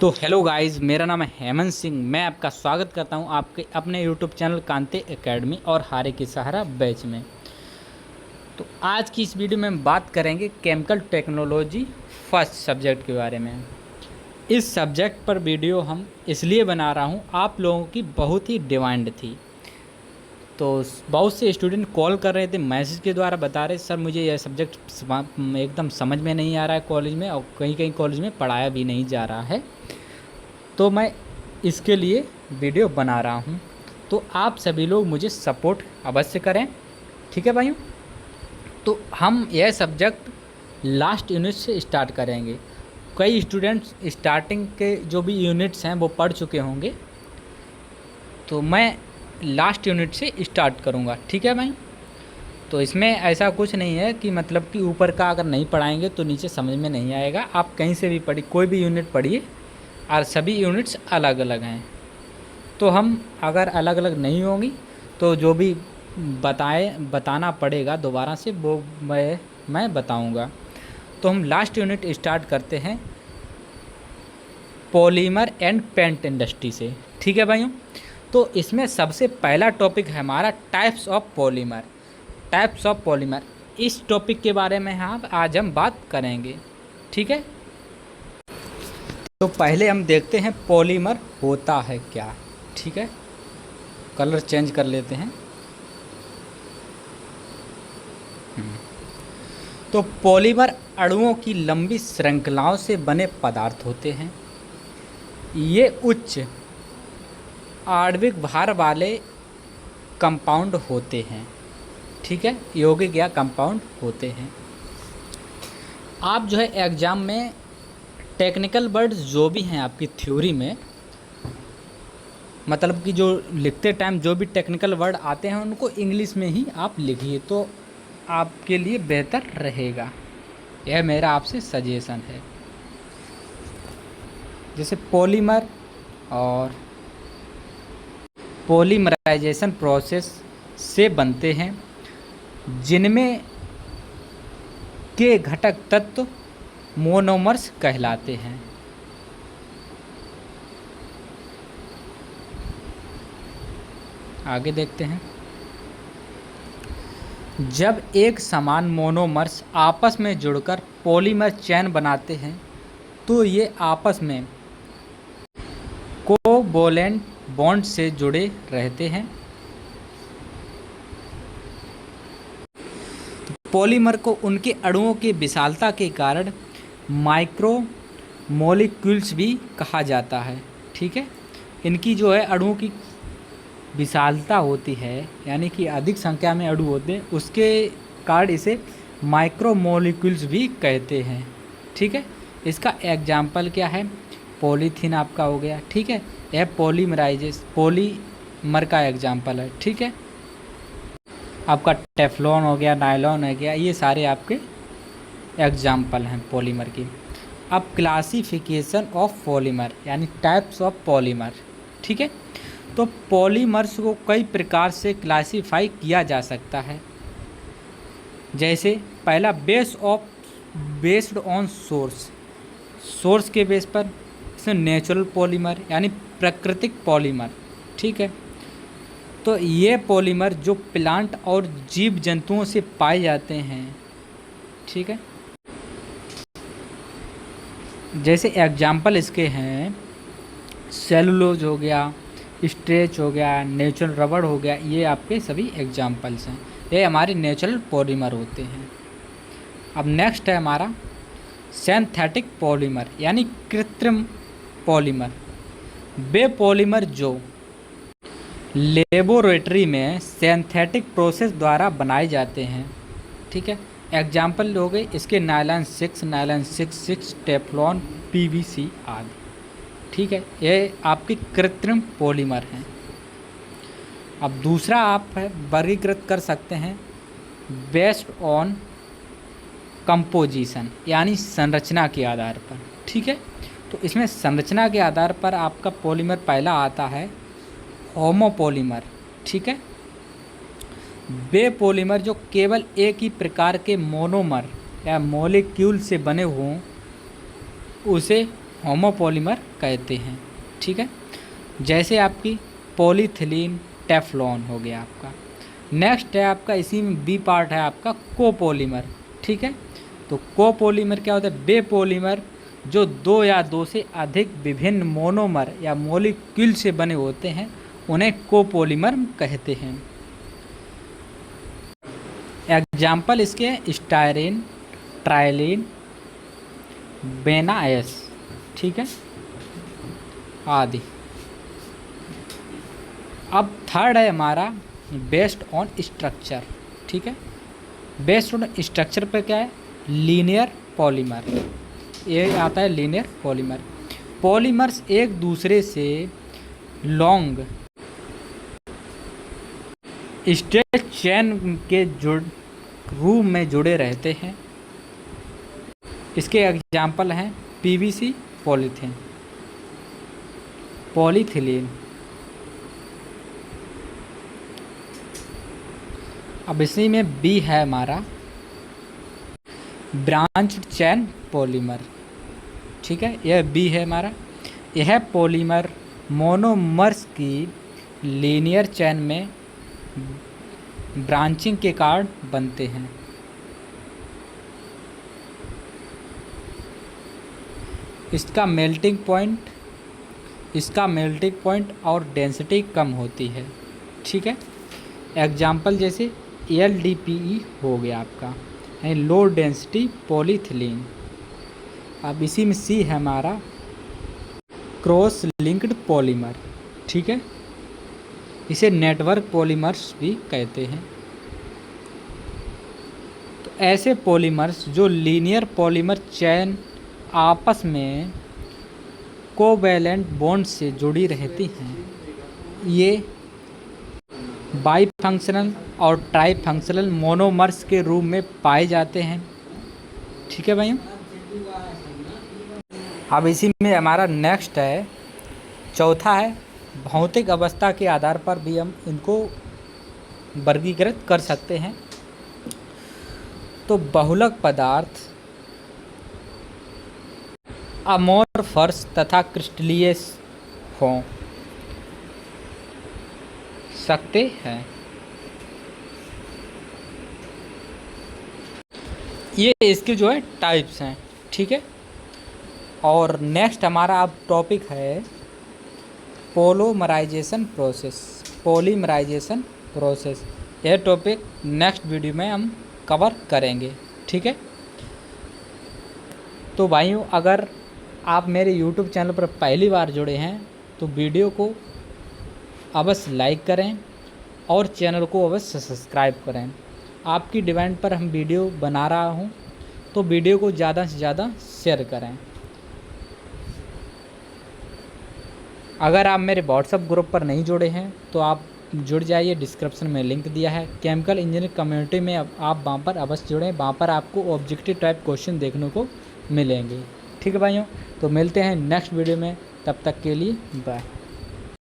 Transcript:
तो hello guys, मेरा नाम है हेमंत सिंह। मैं आपका स्वागत करता हूं आपके अपने यूट्यूब चैनल कांते एकेडमी और हारे की सहारा बैच में। तो आज की इस वीडियो में हम बात करेंगे केमिकल टेक्नोलॉजी फर्स्ट सब्जेक्ट के बारे में। इस सब्जेक्ट पर वीडियो हम इसलिए बना रहा हूं, आप लोगों की बहुत ही डिमांड थी। तो बहुत से स्टूडेंट कॉल कर रहे थे, मैसेज के द्वारा बता रहे सर मुझे यह सब्जेक्ट एकदम समझ में नहीं आ रहा है कॉलेज में, और कहीं कहीं कॉलेज में पढ़ाया भी नहीं जा रहा है। तो मैं इसके लिए वीडियो बना रहा हूँ। तो आप सभी लोग मुझे सपोर्ट अवश्य करें, ठीक है भाइयों। तो हम यह सब्जेक्ट लास्ट यूनिट से स्टार्ट करेंगे। कई स्टूडेंट्स स्टार्टिंग के जो भी यूनिट्स हैं वो पढ़ चुके होंगे, तो मैं लास्ट यूनिट से स्टार्ट करूँगा, ठीक है भाई। तो इसमें ऐसा कुछ नहीं है कि मतलब कि ऊपर का अगर नहीं पढ़ाएंगे तो नीचे समझ में नहीं आएगा। आप कहीं से भी पढ़िए, कोई भी यूनिट पढ़िए, और सभी यूनिट्स अलग अलग हैं। तो हम अगर अलग अलग नहीं होंगी तो जो भी बताना पड़ेगा दोबारा से वो मैं बताऊंगा। तो हम लास्ट यूनिट स्टार्ट करते हैं पॉलीमर एंड पेंट इंडस्ट्री से, ठीक है भाइयों। तो इसमें सबसे पहला टॉपिक है हमारा types of polymer. Types of polymer, इस टॉपिक के बारे में आज हम बात करेंगे, ठीक है। तो पहले हम देखते हैं पॉलीमर होता है क्या, ठीक है। कलर चेंज कर लेते हैं। तो पॉलीमर अणुओं की लंबी श्रृंखलाओं से बने पदार्थ होते हैं। ये उच्च आणविक भार वाले कंपाउंड होते हैं, ठीक है, यौगिक या कंपाउंड होते हैं। आप जो है एग्ज़ाम में टेक्निकल वर्ड जो भी हैं आपकी थ्योरी में, मतलब कि जो लिखते टाइम जो भी टेक्निकल वर्ड आते हैं उनको इंग्लिश में ही आप लिखिए, तो आपके लिए बेहतर रहेगा। यह मेरा आपसे सजेशन है। जैसे पॉलीमर और पॉलीमराइजेशन प्रोसेस से बनते हैं, जिनमें के घटक तत्व मोनोमर्स कहलाते हैं। आगे देखते हैं। जब एक समान मोनोमर्स आपस में जुड़कर पॉलीमर चेन बनाते हैं तो ये आपस में कोवैलेंट बॉन्ड से जुड़े रहते हैं। पॉलीमर को उनके अणुओं की विशालता के कारण माइक्रो मॉलिक्यूल्स भी कहा जाता है, ठीक है। इनकी जो है अणुओं की विशालता होती है, यानी कि अधिक संख्या में अणु होते हैं, उसके कारण इसे माइक्रो मॉलिक्यूल्स भी कहते हैं, ठीक है। इसका एग्जाम्पल क्या है, पॉलीथीन आपका हो गया, ठीक है। यह पॉलीमर का एग्जाम्पल है, ठीक है। आपका टेफ्लॉन हो गया, नायलॉन हो गया, ये सारे आपके एग्जाम्पल हैं पॉलीमर की। अब क्लासिफिकेशन ऑफ पॉलीमर यानी टाइप्स ऑफ पॉलीमर, ठीक है। तो पॉलीमर्स को कई प्रकार से क्लासीफाई किया जा सकता है। जैसे पहला बेस्ड ऑन सोर्स के बेस पर, इसमें नेचुरल पॉलीमर यानी प्राकृतिक पॉलीमर, ठीक है। तो ये पॉलीमर जो प्लांट और जीव जंतुओं से पाए जाते हैं, ठीक है। जैसे एग्जाम्पल इसके हैं सेलुलोज हो गया, स्ट्रेच हो गया, नेचुरल रबड़ हो गया, ये आपके सभी एग्जाम्पल्स हैं। ये हमारे नेचुरल पॉलीमर होते हैं। अब नेक्स्ट है हमारा सिंथेटिक पॉलीमर यानी कृत्रिम पॉलीमर। वे पॉलीमर जो लेबोरेटरी में सिंथेटिक प्रोसेस द्वारा बनाए जाते हैं, ठीक है। एग्जाम्पल हो गए इसके नायलॉन 6, टेफ्लॉन, पीवीसी आदि, ठीक है। ये आपके कृत्रिम पॉलीमर हैं। अब दूसरा आप वर्गीकृत कर सकते हैं बेस्ड ऑन कंपोजिशन यानी संरचना के आधार पर, ठीक है। तो इसमें संरचना के आधार पर आपका पॉलीमर पहला आता है होमोपॉलीमर, ठीक है। वे पॉलीमर जो केवल एक ही प्रकार के मोनोमर या मॉलिक्यूल से बने हों उसे होमोपॉलीमर कहते हैं। ठीक है, जैसे आपकी पॉलीथिलीन टेफ्लॉन हो गया आपका। नेक्स्ट है आपका, इसी में बी पार्ट है आपका कोपॉलीमर। ठीक है, तो कोपॉलीमर क्या होता है? वे पॉलीमर जो दो या दो से अधिक विभिन्न मोनोमर या मॉलिक्यूल से बने होते हैं उन्हें कोपॉलीमर कहते हैं। एग्जाम्पल इसके स्टायरीन, ट्राइलिन, बेनाएस, ठीक है, आदि। अब थर्ड है हमारा बेस्ड ऑन स्ट्रक्चर। ठीक है, बेस्ड ऑन स्ट्रक्चर पे क्या है? लीनियर पॉलीमर, ये आता है लीनियर पॉलीमर। पॉलीमर्स एक दूसरे से लॉन्ग स्ट्रेच चेन के रूप में जुड़े रहते हैं। इसके एग्जाम्पल हैं पीवीसी, पॉलीथीन, पॉलीथिलीन। अब इसी में बी है हमारा ब्रांच चेन पॉलीमर। ठीक है, यह बी है हमारा। यह पॉलीमर मोनोमर्स की लीनियर चेन में ब्रांचिंग के कारण बनते हैं। इसका मेल्टिंग पॉइंट और डेंसिटी कम होती है। ठीक है, एग्जाम्पल जैसे LDPE हो गया आपका, लो डेंसिटी पॉलीथिलीन। अब इसी में सी है हमारा क्रॉस लिंक्ड पॉलीमर। ठीक है, इसे नेटवर्क पॉलीमर्स भी कहते हैं। तो ऐसे पॉलीमर्स जो लीनियर पॉलीमर चेन आपस में कोवैलेंट बॉन्ड से जुड़ी रहती हैं, ये बाईफंक्शनल और ट्राईफंक्शनल मोनोमर्स के रूप में पाए जाते हैं। ठीक है भाइयों, अब इसी में हमारा नेक्स्ट है, चौथा है भौतिक अवस्था के आधार पर भी हम इनको वर्गीकृत कर सकते हैं। तो बहुलक पदार्थ अमोर्फस तथा क्रिस्टलीय हो सकते हैं। ये इसके जो है टाइप्स हैं। ठीक है, और नेक्स्ट हमारा अब टॉपिक है पॉलीमराइजेशन प्रोसेस। यह टॉपिक नेक्स्ट वीडियो में हम कवर करेंगे। ठीक है, तो भाइयों अगर आप मेरे YouTube चैनल पर पहली बार जुड़े हैं तो वीडियो को अवश्य लाइक करें और चैनल को अवश्य सब्सक्राइब करें। आपकी डिमांड पर हम वीडियो बना रहा हूं, तो वीडियो को ज़्यादा से ज़्यादा शेयर करें। अगर आप मेरे व्हाट्सएप ग्रुप पर नहीं जुड़े हैं तो आप जुड़ जाइए, डिस्क्रिप्शन में लिंक दिया है। केमिकल इंजीनियरिंग कम्युनिटी में आप वहाँ पर अवश्य जुड़ें, वहाँ पर आपको ऑब्जेक्टिव टाइप क्वेश्चन देखने को मिलेंगे। ठीक है भाइयों, तो मिलते हैं नेक्स्ट वीडियो में, तब तक के लिए बाय।